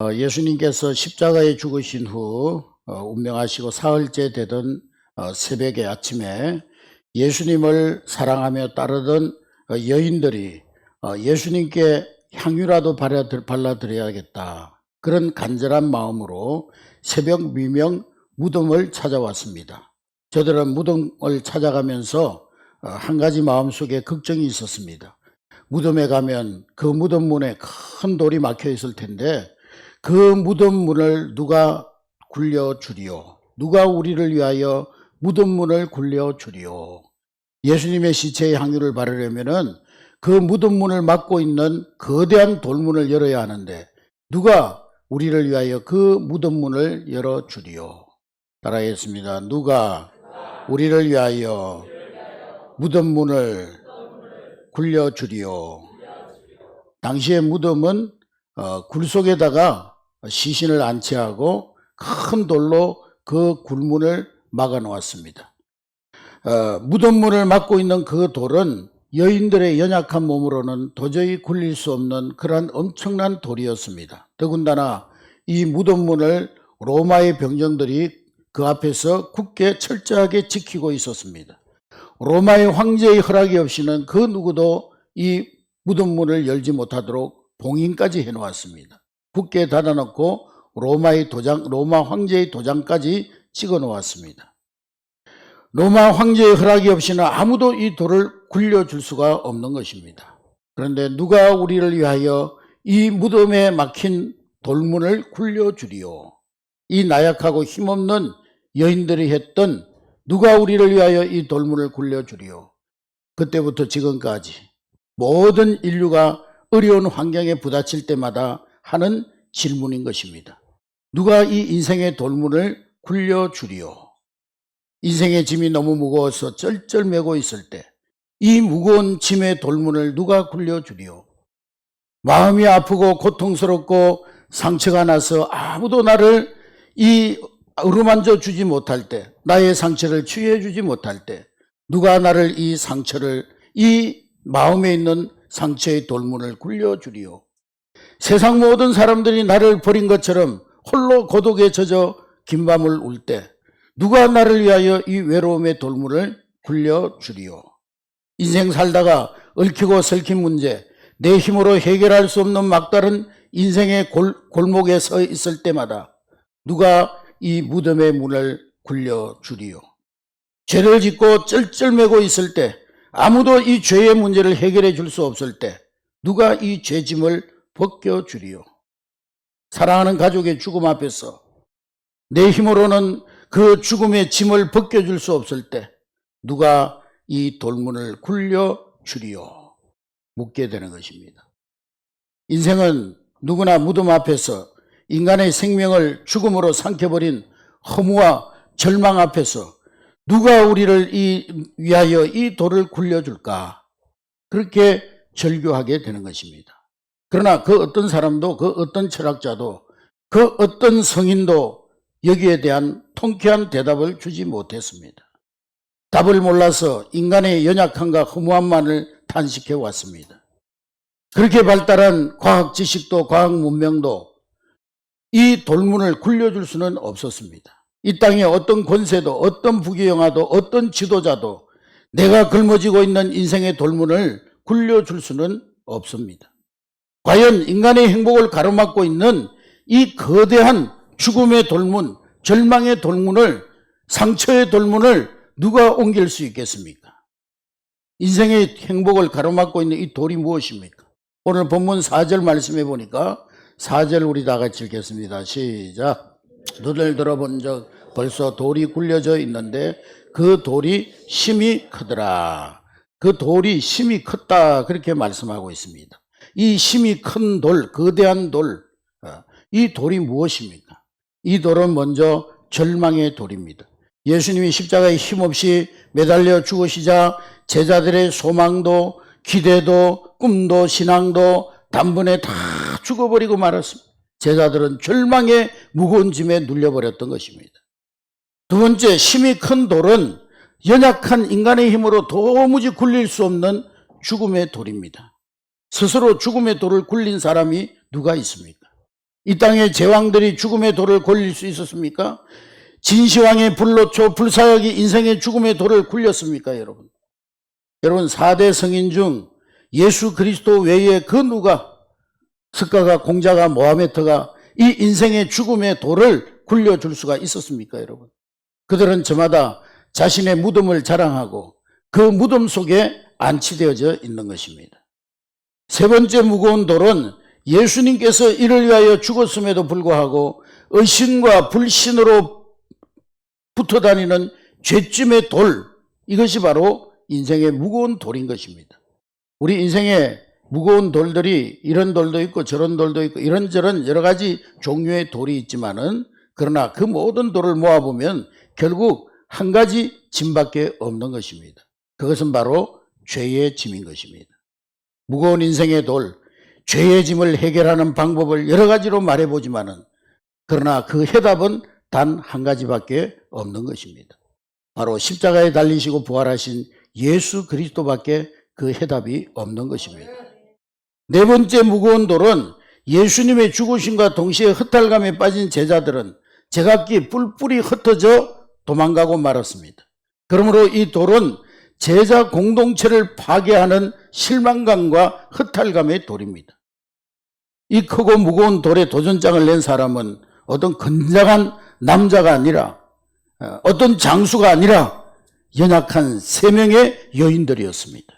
예수님께서 십자가에 죽으신 후 운명하시고 사흘째 되던 새벽의 아침에 예수님을 사랑하며 따르던 여인들이 예수님께 향유라도 발라드려야겠다, 그런 간절한 마음으로 새벽 미명 무덤을 찾아왔습니다. 저들은 무덤을 찾아가면서 한 가지 마음속에 걱정이 있었습니다. 무덤에 가면 그 무덤 문에 큰 돌이 막혀 있을 텐데 그 무덤 문을 누가 굴려주리요? 누가 우리를 위하여 무덤 문을 굴려주리요? 예수님의 시체의 향유를 바르려면은 그 무덤 문을 막고 있는 거대한 돌문을 열어야 하는데 누가 우리를 위하여 그 무덤 문을 열어주리요? 따라하겠습니다. 누가 우리를 위하여 무덤 문을 굴려주리요? 당시의 무덤은 굴 속에다가 시신을 안치하고 큰 돌로 그 굴문을 막아 놓았습니다. 무덤문을 막고 있는 그 돌은 여인들의 연약한 몸으로는 도저히 굴릴 수 없는 그러한 엄청난 돌이었습니다. 더군다나 이 무덤문을 로마의 병정들이 그 앞에서 굳게 철저하게 지키고 있었습니다. 로마의 황제의 허락이 없이는 그 누구도 이 무덤문을 열지 못하도록 봉인까지 해놓았습니다. 굳게 닫아놓고 로마 황제의 도장까지 찍어 놓았습니다. 로마 황제의 허락이 없이는 아무도 이 돌을 굴려줄 수가 없는 것입니다. 그런데 누가 우리를 위하여 이 무덤에 막힌 돌문을 굴려주리요? 이 나약하고 힘없는 여인들이 했던 누가 우리를 위하여 이 돌문을 굴려주리요? 그때부터 지금까지 모든 인류가 어려운 환경에 부딪힐 때마다 하는 질문인 것입니다. 누가 이 인생의 돌문을 굴려주리요? 인생의 짐이 너무 무거워서 쩔쩔매고 있을 때 이 무거운 짐의 돌문을 누가 굴려주리요? 마음이 아프고 고통스럽고 상처가 나서 아무도 나를 어루만져 주지 못할 때, 나의 상처를 치유해 주지 못할 때 누가 나를 이 마음에 있는 상처의 돌문을 굴려주리요? 세상 모든 사람들이 나를 버린 것처럼 홀로 고독에 젖어 긴 밤을 울 때 누가 나를 위하여 이 외로움의 돌문을 굴려주리요? 인생 살다가 얽히고 설킨 문제, 내 힘으로 해결할 수 없는 막다른 인생의 골목에 서 있을 때마다 누가 이 무덤의 문을 굴려주리요? 죄를 짓고 쩔쩔매고 있을 때, 아무도 이 죄의 문제를 해결해 줄 수 없을 때 누가 이 죄짐을 벗겨주리요? 사랑하는 가족의 죽음 앞에서 내 힘으로는 그 죽음의 짐을 벗겨줄 수 없을 때 누가 이 돌문을 굴려주리요? 묻게 되는 것입니다. 인생은 누구나 무덤 앞에서 인간의 생명을 죽음으로 삼켜버린 허무와 절망 앞에서 누가 우리를 위하여 이 돌을 굴려줄까? 그렇게 절규하게 되는 것입니다. 그러나 그 어떤 사람도, 그 어떤 철학자도, 그 어떤 성인도 여기에 대한 통쾌한 대답을 주지 못했습니다. 답을 몰라서 인간의 연약함과 허무함만을 탄식해 왔습니다. 그렇게 발달한 과학 지식도 과학 문명도 이 돌문을 굴려줄 수는 없었습니다. 이 땅에 어떤 권세도, 어떤 부귀영화도, 어떤 지도자도 내가 걸머지고 있는 인생의 돌문을 굴려줄 수는 없습니다. 과연 인간의 행복을 가로막고 있는 이 거대한 죽음의 돌문, 절망의 돌문을, 상처의 돌문을 누가 옮길 수 있겠습니까? 인생의 행복을 가로막고 있는 이 돌이 무엇입니까? 오늘 본문 4절 말씀해 보니까 4절 우리 다 같이 읽겠습니다. 시작. 눈을 들어본 적 벌써 돌이 굴려져 있는데 그 돌이 심히 크더라. 그 돌이 심히 컸다, 그렇게 말씀하고 있습니다. 이 심히 큰 돌, 거대한 돌, 이 돌이 무엇입니까? 이 돌은 먼저 절망의 돌입니다. 예수님이 십자가에 힘없이 매달려 죽으시자 제자들의 소망도 기대도 꿈도 신앙도 단번에 다 죽어버리고 말았습니다. 제자들은 절망의 무거운 짐에 눌려버렸던 것입니다. 두 번째, 심히 큰 돌은 연약한 인간의 힘으로 도무지 굴릴 수 없는 죽음의 돌입니다. 스스로 죽음의 돌을 굴린 사람이 누가 있습니까? 이 땅의 제왕들이 죽음의 돌을 굴릴 수 있었습니까? 진시황의 불로초 불사역이 인생의 죽음의 돌을 굴렸습니까, 여러분? 여러분, 4대 성인 중 예수 그리스도 외에 그 누가, 스가가, 공자가, 모하메트가 이 인생의 죽음의 돌을 굴려줄 수가 있었습니까, 여러분? 그들은 저마다 자신의 무덤을 자랑하고 그 무덤 속에 안치되어져 있는 것입니다. 세 번째 무거운 돌은 예수님께서 이를 위하여 죽었음에도 불구하고 의심과 불신으로 붙어 다니는 죄짐의 돌, 이것이 바로 인생의 무거운 돌인 것입니다. 우리 인생에 무거운 돌들이 이런 돌도 있고 저런 돌도 있고 이런저런 여러 가지 종류의 돌이 있지만은, 그러나 그 모든 돌을 모아보면 결국 한 가지 짐밖에 없는 것입니다. 그것은 바로 죄의 짐인 것입니다. 무거운 인생의 돌, 죄의 짐을 해결하는 방법을 여러 가지로 말해보지만은, 그러나 그 해답은 단 한 가지밖에 없는 것입니다. 바로 십자가에 달리시고 부활하신 예수 그리스도밖에 그 해답이 없는 것입니다. 네 번째 무거운 돌은 예수님의 죽으심과 동시에 흩달감에 빠진 제자들은 제각기 뿔뿔이 흩어져 도망가고 말았습니다. 그러므로 이 돌은 제자 공동체를 파괴하는 실망감과 흩달감의 돌입니다. 이 크고 무거운 돌에 도전장을 낸 사람은 어떤 건장한 남자가 아니라, 어떤 장수가 아니라 연약한 3명의 여인들이었습니다.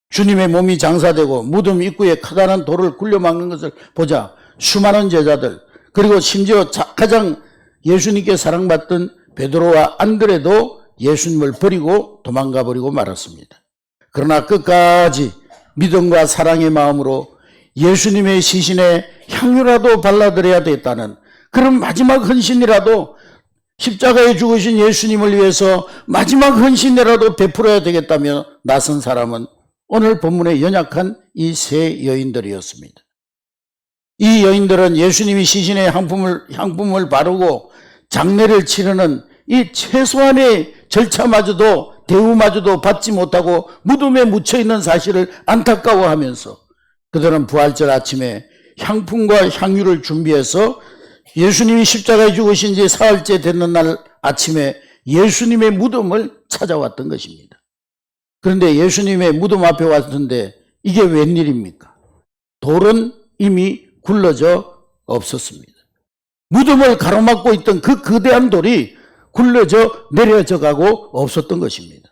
주님의 몸이 장사되고 무덤 입구에 커다란 돌을 굴려막는 것을 보자 수많은 제자들, 그리고 심지어 가장 예수님께 사랑받던 베드로와 안드레도 예수님을 버리고 도망가 버리고 말았습니다. 그러나 끝까지 믿음과 사랑의 마음으로 예수님의 시신에 향유라도 발라드려야 되겠다는 그런 마지막 헌신이라도, 십자가에 죽으신 예수님을 위해서 마지막 헌신이라도 베풀어야 되겠다며 나선 사람은 오늘 본문의 연약한 이 3 여인들이었습니다. 이 여인들은 예수님이 시신에 향품을 바르고 장례를 치르는 이 최소한의 절차마저도, 대우마저도 받지 못하고 무덤에 묻혀있는 사실을 안타까워하면서 그들은 부활절 아침에 향품과 향유를 준비해서 예수님이 십자가에 죽으신 지 사흘째 되는 날 아침에 예수님의 무덤을 찾아왔던 것입니다. 그런데 예수님의 무덤 앞에 왔는데 이게 웬일입니까? 돌은 이미 굴러져 없었습니다. 무덤을 가로막고 있던 그 거대한 돌이 굴러져 내려져 가고 없었던 것입니다.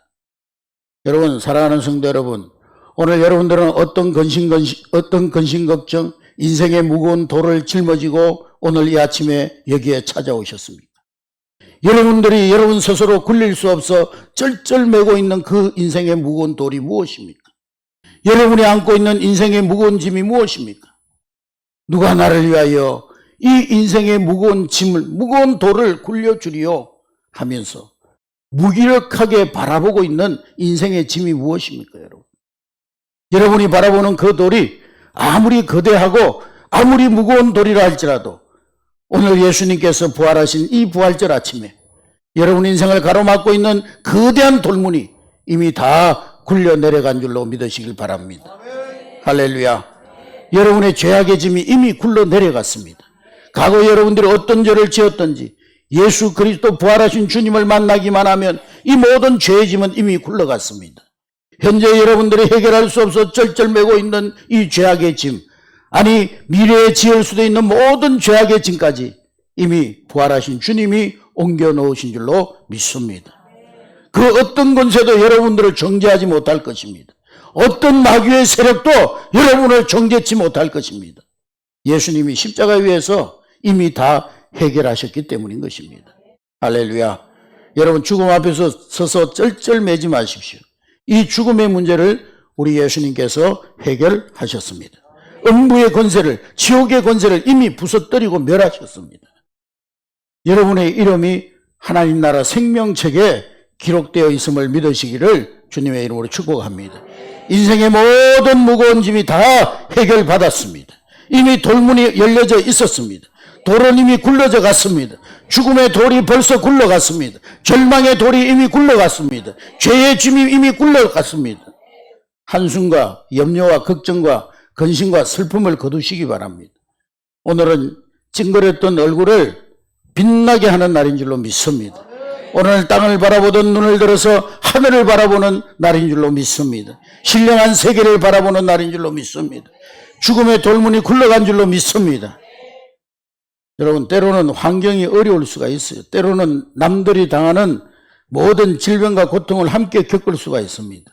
여러분, 사랑하는 성도 여러분, 오늘 여러분들은 어떤 근심 걱정, 인생의 무거운 돌을 짊어지고 오늘 이 아침에 여기에 찾아오셨습니까? 여러분들이 여러분 스스로 굴릴 수 없어 쩔쩔매고 있는 그 인생의 무거운 돌이 무엇입니까? 여러분이 안고 있는 인생의 무거운 짐이 무엇입니까? 누가 나를 위하여 이 인생의 무거운 짐을, 무거운 돌을 굴려주리요 하면서 무기력하게 바라보고 있는 인생의 짐이 무엇입니까, 여러분? 여러분이 바라보는 그 돌이 아무리 거대하고 아무리 무거운 돌이라 할지라도 오늘 예수님께서 부활하신 이 부활절 아침에 여러분 인생을 가로막고 있는 거대한 돌문이 이미 다 굴려 내려간 줄로 믿으시길 바랍니다. 할렐루야. 여러분의 죄악의 짐이 이미 굴러 내려갔습니다. 과거 여러분들이 어떤 죄를 지었든지 예수 그리스도 부활하신 주님을 만나기만 하면 이 모든 죄의 짐은 이미 굴러갔습니다. 현재 여러분들이 해결할 수 없어 쩔쩔매고 있는 이 죄악의 짐, 아니 미래에 지을 수도 있는 모든 죄악의 짐까지 이미 부활하신 주님이 옮겨 놓으신 줄로 믿습니다. 그 어떤 권세도 여러분들을 정죄하지 못할 것입니다. 어떤 마귀의 세력도 여러분을 정죄치 못할 것입니다. 예수님이 십자가 위에서 이미 다 해결하셨기 때문인 것입니다. 할렐루야. 여러분, 죽음 앞에서 서서 쩔쩔매지 마십시오. 이 죽음의 문제를 우리 예수님께서 해결하셨습니다. 음부의 권세를, 지옥의 권세를 이미 부서뜨리고 멸하셨습니다. 여러분의 이름이 하나님 나라 생명책에 기록되어 있음을 믿으시기를 주님의 이름으로 축복합니다. 인생의 모든 무거운 짐이 다 해결받았습니다. 이미 돌문이 열려져 있었습니다. 돌은 이미 굴러져 갔습니다. 죽음의 돌이 벌써 굴러갔습니다. 절망의 돌이 이미 굴러갔습니다. 죄의 짐이 이미 굴러갔습니다. 한숨과 염려와 걱정과 근심과 슬픔을 거두시기 바랍니다. 오늘은 찡그렸던 얼굴을 빛나게 하는 날인 줄로 믿습니다. 오늘 땅을 바라보던 눈을 들어서 하늘을 바라보는 날인 줄로 믿습니다. 신령한 세계를 바라보는 날인 줄로 믿습니다. 죽음의 돌문이 굴러간 줄로 믿습니다. 여러분, 때로는 환경이 어려울 수가 있어요. 때로는 남들이 당하는 모든 질병과 고통을 함께 겪을 수가 있습니다.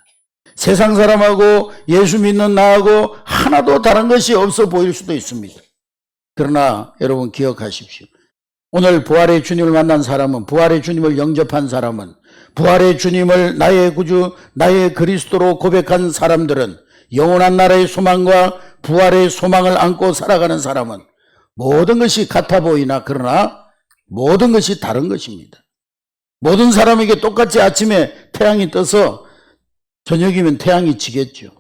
세상 사람하고 예수 믿는 나하고 하나도 다른 것이 없어 보일 수도 있습니다. 그러나 여러분 기억하십시오. 오늘 부활의 주님을 만난 사람은, 부활의 주님을 영접한 사람은, 부활의 주님을 나의 구주, 나의 그리스도로 고백한 사람들은, 영원한 나라의 소망과 부활의 소망을 안고 살아가는 사람은 모든 것이 같아 보이나 그러나 모든 것이 다른 것입니다. 모든 사람에게 똑같이 아침에 태양이 떠서 저녁이면 태양이 지겠죠.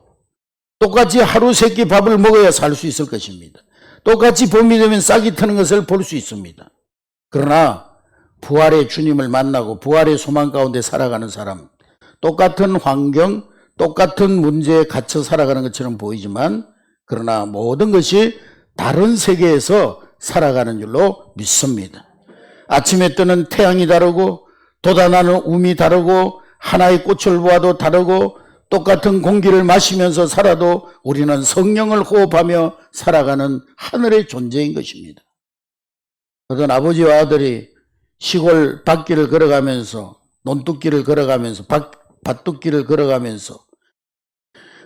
똑같이 하루 세 끼 밥을 먹어야 살 수 있을 것입니다. 똑같이 봄이 되면 싹이 트는 것을 볼 수 있습니다. 그러나 부활의 주님을 만나고 부활의 소망 가운데 살아가는 사람, 똑같은 환경, 똑같은 문제에 갇혀 살아가는 것처럼 보이지만 그러나 모든 것이 다른 세계에서 살아가는 줄로 믿습니다. 아침에 뜨는 태양이 다르고 돋아나는 움이 다르고 하나의 꽃을 보아도 다르고 똑같은 공기를 마시면서 살아도 우리는 성령을 호흡하며 살아가는 하늘의 존재인 것입니다. 어떤 아버지와 아들이 시골 밭길을 걸어가면서 논둑길을 걸어가면서 밭둑길을 걸어가면서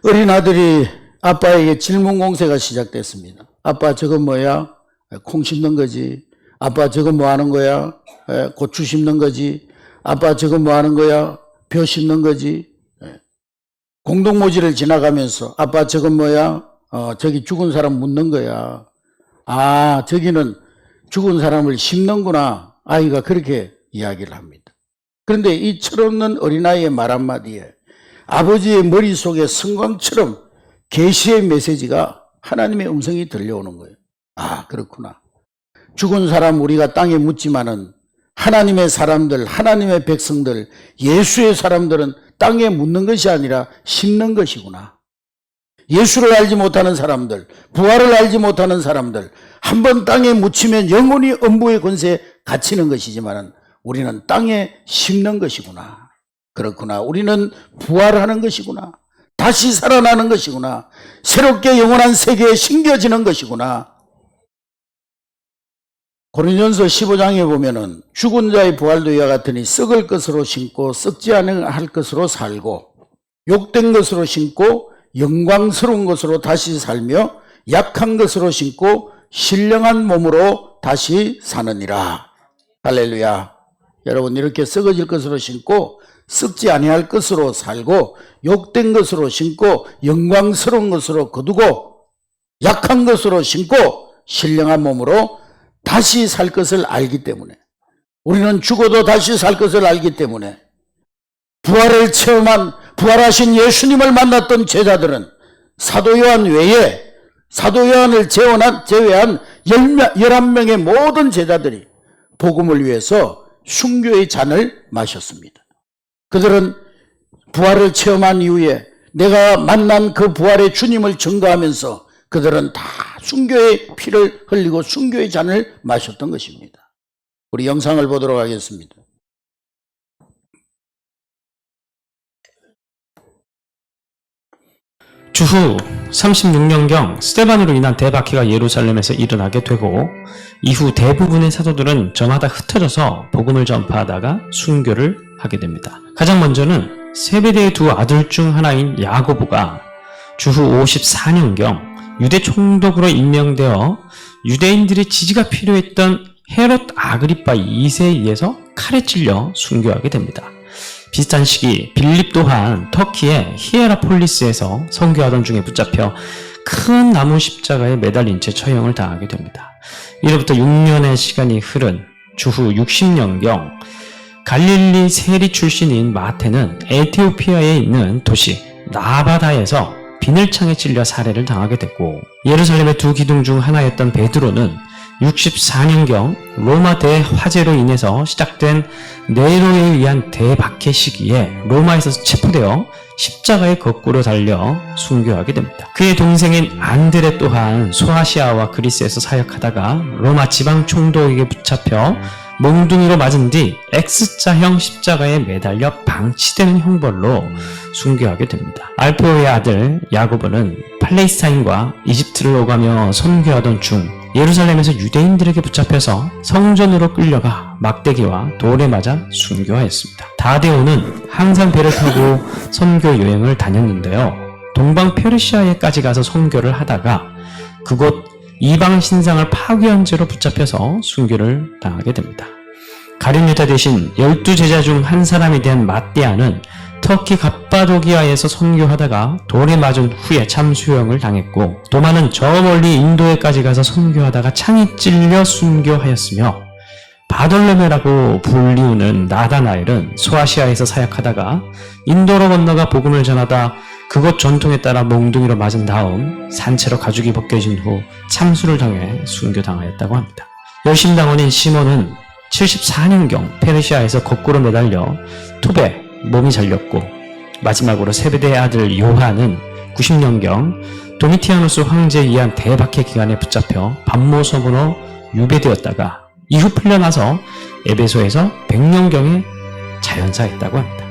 어린 아들이 아빠에게 질문 공세가 시작됐습니다. 아빠 저건 뭐야? 콩 심는 거지. 아빠 저건 뭐 하는 거야? 고추 심는 거지. 아빠 저건 뭐 하는 거야? 벼 심는 거지. 공동모지를 지나가면서 아빠 저건 뭐야? 저기 죽은 사람 묻는 거야. 아, 저기는 죽은 사람을 심는구나. 아이가 그렇게 이야기를 합니다. 그런데 이 철없는 어린아이의 말 한마디에 아버지의 머릿속에 성광처럼 계시의 메시지가 하나님의 음성이 들려오는 거예요. 아, 그렇구나. 죽은 사람 우리가 땅에 묻지만은 하나님의 사람들, 하나님의 백성들, 예수의 사람들은 땅에 묻는 것이 아니라 심는 것이구나. 예수를 알지 못하는 사람들, 부활을 알지 못하는 사람들, 한번 땅에 묻히면 영원히 음부의 권세에 갇히는 것이지만 우리는 땅에 심는 것이구나. 그렇구나. 우리는 부활하는 것이구나. 다시 살아나는 것이구나. 새롭게 영원한 세계에 심겨지는 것이구나. 고린도전서 15장에 보면은 죽은 자의 부활도 이와 같으니 썩을 것으로 심고 썩지 않을 것으로 살고 욕된 것으로 심고 영광스러운 것으로 다시 살며 약한 것으로 심고 신령한 몸으로 다시 사느니라. 할렐루야. 여러분, 이렇게 썩어질 것으로 심고 썩지 아니할 것으로 살고 욕된 것으로 심고 영광스러운 것으로 거두고 약한 것으로 심고 신령한 몸으로 다시 살 것을 알기 때문에, 우리는 죽어도 다시 살 것을 알기 때문에 부활을 체험한, 부활하신 예수님을 만났던 제자들은 사도 요한 외에, 사도 요한을 제외한 11명의 모든 제자들이 복음을 위해서 순교의 잔을 마셨습니다. 그들은 부활을 체험한 이후에 내가 만난 그 부활의 주님을 증거하면서 그들은 다 순교의 피를 흘리고 순교의 잔을 마셨던 것입니다. 우리 영상을 보도록 하겠습니다. 주후 36년경 스데반으로 인한 대박해가 예루살렘에서 일어나게 되고 이후 대부분의 사도들은 저마다 흩어져서 복음을 전파하다가 순교를 하게 됩니다. 가장 먼저는 세베대의 두 아들 중 하나인 야고보가 주후 54년경 유대 총독으로 임명되어 유대인들의 지지가 필요했던 헤롯 아그리파 2세에 의해서 칼에 찔려 순교하게 됩니다. 비슷한 시기 빌립 또한 터키의 히에라폴리스에서 선교하던 중에 붙잡혀 큰 나무 십자가에 매달린 채 처형을 당하게 됩니다. 이로부터 6년의 시간이 흐른 주후 60년경 갈릴리 세리 출신인 마태는 에티오피아에 있는 도시 나바다에서 비늘창에 찔려 살해를 당하게 됐고, 예루살렘의 두 기둥 중 하나였던 베드로는 64년경 로마 대화재로 인해서 시작된 네로에 의한 대박해 시기에 로마에서 체포되어 십자가에 거꾸로 달려 순교하게 됩니다. 그의 동생인 안드레 또한 소아시아와 그리스에서 사역하다가 로마 지방 총독에게 붙잡혀 몽둥이로 맞은 뒤 X자형 십자가에 매달려 방치되는 형벌로 순교하게 됩니다. 알페오의 아들 야고보는 팔레스타인과 이집트를 오가며 선교하던 중 예루살렘에서 유대인들에게 붙잡혀서 성전으로 끌려가 막대기와 돌에 맞아 순교하였습니다. 다데오는 항상 배를 타고 선교 여행을 다녔는데요. 동방 페르시아에까지 가서 선교를 하다가 그곳 이방 신상을 파괴한 죄로 붙잡혀서 순교를 당하게 됩니다. 가룟 유다 대신 12제자 중 한 사람이 된 마띠아는 터키 갑바도기아에서 선교하다가 돌에 맞은 후에 참수형을 당했고, 도마는 저 멀리 인도에까지 가서 선교하다가 창이 찔려 순교하였으며, 바돌레메라고 불리우는 나다나엘은 소아시아에서 사역하다가 인도로 건너가 복음을 전하다 그곳 전통에 따라 몽둥이로 맞은 다음 산채로 가죽이 벗겨진 후 참수를 당해 순교당하였다고 합니다. 열심당원인 시몬은 74년경 페르시아에서 거꾸로 매달려 톱에 몸이 잘렸고, 마지막으로 세베대의 아들 요한은 90년경 도미티아누스 황제에 의한 대박해 기간에 붙잡혀 반모섬으로 유배되었다가 이후 풀려나서 에베소에서 100년경에 자연사했다고 합니다.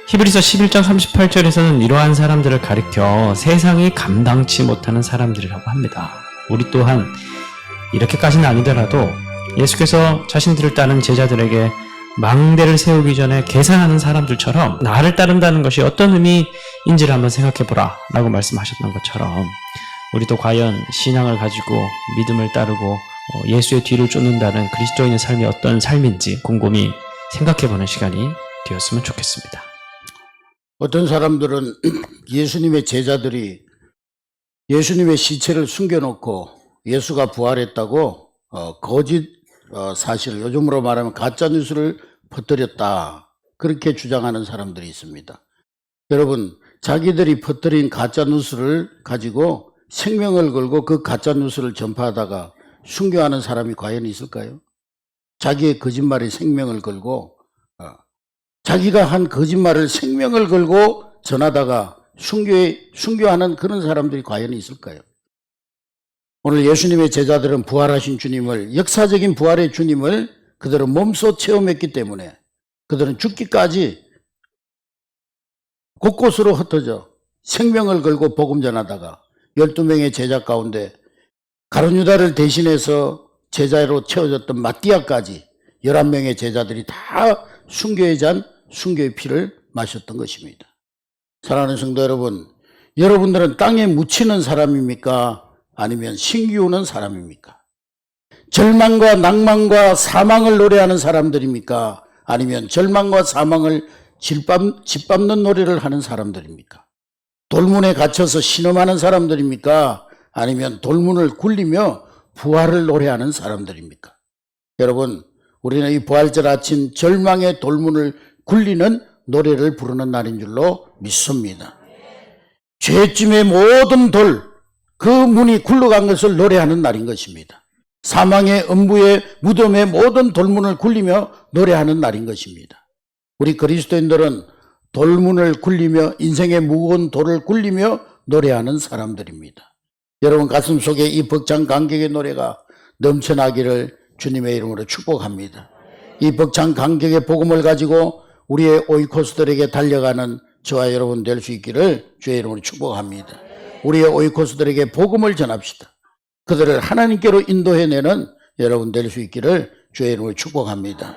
히브리서 11장 38절에서는 이러한 사람들을 가리켜 세상이 감당치 못하는 사람들이라고 합니다. 우리 또한 이렇게까지는 아니더라도 예수께서 자신들을 따른 제자들에게 망대를 세우기 전에 계산하는 사람들처럼 나를 따른다는 것이 어떤 의미인지를 한번 생각해보라 라고 말씀하셨던 것처럼, 우리도 과연 신앙을 가지고 믿음을 따르고 예수의 뒤를 쫓는다는 그리스도인의 삶이 어떤 삶인지 곰곰이 생각해보는 시간이 되었으면 좋겠습니다. 어떤 사람들은 예수님의 제자들이 예수님의 시체를 숨겨놓고 예수가 부활했다고 거짓 사실을, 요즘으로 말하면 가짜뉴스를 퍼뜨렸다, 그렇게 주장하는 사람들이 있습니다. 여러분, 자기들이 퍼뜨린 가짜뉴스를 가지고 생명을 걸고 그 가짜뉴스를 전파하다가 순교하는 사람이 과연 있을까요? 자기의 거짓말에 생명을 걸고 자기가 한 거짓말을 생명을 걸고 전하다가 순교하는 그런 사람들이 과연 있을까요? 오늘 예수님의 제자들은 부활하신 주님을, 역사적인 부활의 주님을 그들은 몸소 체험했기 때문에 그들은 죽기까지 곳곳으로 흩어져 생명을 걸고 복음 전하다가 12명의 제자 가운데 가룟유다를 대신해서 제자로 채워졌던 마띠아까지 11명의 제자들이 다 순교의 잔, 순교의 피를 마셨던 것입니다. 사랑하는 성도 여러분, 여러분들은 땅에 묻히는 사람입니까? 아니면 신기우는 사람입니까? 절망과 낭만과 사망을 노래하는 사람들입니까? 아니면 절망과 사망을 짓밟는 노래를 하는 사람들입니까? 돌문에 갇혀서 신음하는 사람들입니까? 아니면 돌문을 굴리며 부활을 노래하는 사람들입니까? 여러분, 우리는 이 부활절 아침 절망의 돌문을 굴리는 노래를 부르는 날인 줄로 믿습니다. 죄짐의 모든 돌, 그 문이 굴러간 것을 노래하는 날인 것입니다. 사망의 음부의 무덤의 모든 돌문을 굴리며 노래하는 날인 것입니다. 우리 그리스도인들은 돌문을 굴리며, 인생의 무거운 돌을 굴리며 노래하는 사람들입니다. 여러분 가슴 속에 이 벅찬 감격의 노래가 넘쳐나기를 주님의 이름으로 축복합니다. 이 벅찬 감격의 복음을 가지고 우리의 오이코스들에게 달려가는 저와 여러분 될 수 있기를 주의 이름으로 축복합니다. 우리의 오이코스들에게 복음을 전합시다. 그들을 하나님께로 인도해내는 여러분 될 수 있기를 주의 이름으로 축복합니다.